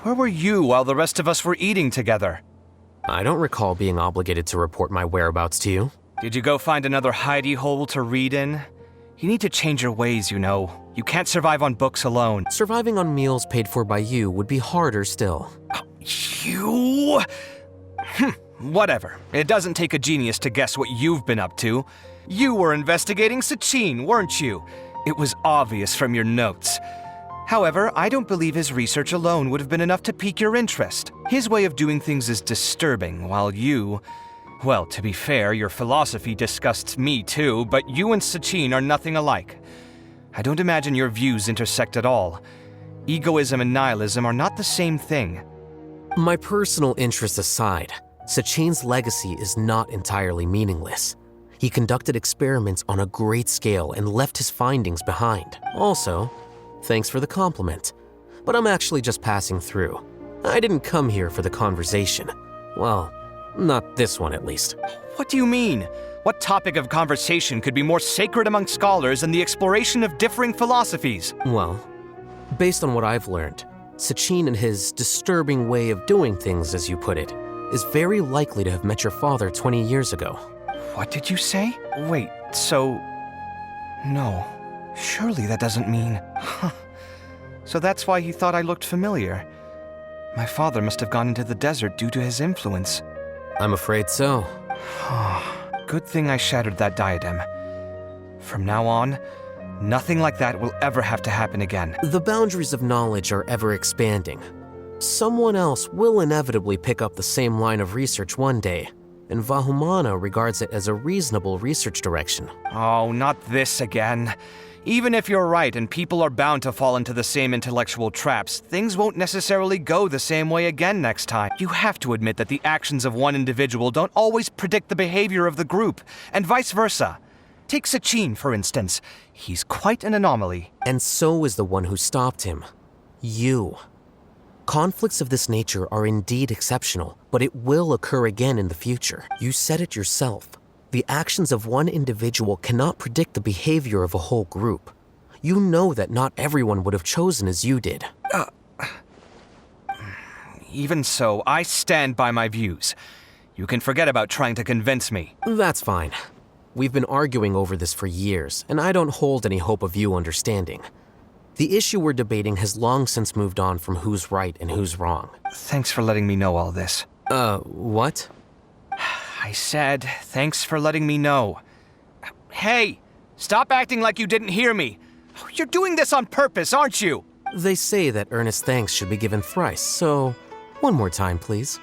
Where were you while the rest of us were eating together? I don't recall being obligated to report my whereabouts to you. Did you go find another hidey hole to read in? You need to change your ways, you know. You can't survive on books alone. Surviving on meals paid for by you would be harder still. You? Whatever. It doesn't take a genius to guess what you've been up to. You were investigating Sachin, weren't you? It was obvious from your notes. However, I don't believe his research alone would have been enough to pique your interest. His way of doing things is disturbing, while you... Well, to be fair, your philosophy disgusts me too, but you and Sachin are nothing alike. I don't imagine your views intersect at all. Egoism and nihilism are not the same thing. My personal interests aside, Sachin's legacy is not entirely meaningless. He conducted experiments on a great scale and left his findings behind. Also, thanks for the compliment, but I'm actually just passing through. I didn't come here for the conversation. Well, not this one at least. What do you mean? What topic of conversation could be more sacred among scholars than the exploration of differing philosophies? Well, based on what I've learned, Sachin and his disturbing way of doing things, as you put it, is very likely to have met your father 20 years ago. What did you say? Wait, so... No. Surely that doesn't mean... So that's why he thought I looked familiar. My father must have gone into the desert due to his influence. I'm afraid so. Good thing I shattered that diadem. From now on, nothing like that will ever have to happen again. The boundaries of knowledge are ever expanding. Someone else will inevitably pick up the same line of research one day, and Vahumana regards it as a reasonable research direction. Oh, not this again. Even if you're right and people are bound to fall into the same intellectual traps, things won't necessarily go the same way again next time. You have to admit that the actions of one individual don't always predict the behavior of the group, and vice versa. Take Sachin, for instance. He's quite an anomaly. And so is the one who stopped him. You. Conflicts of this nature are indeed exceptional, but it will occur again in the future. You said it yourself. The actions of one individual cannot predict the behavior of a whole group. You know that not everyone would have chosen as you did. Even so, I stand by my views. You can forget about trying to convince me. That's fine. We've been arguing over this for years, and I don't hold any hope of you understanding. The issue we're debating has long since moved on from who's right and who's wrong. Thanks for letting me know all this. What? I said, thanks for letting me know. Hey, stop acting like you didn't hear me. You're doing this on purpose, aren't you? They say that earnest thanks should be given thrice, so one more time, please.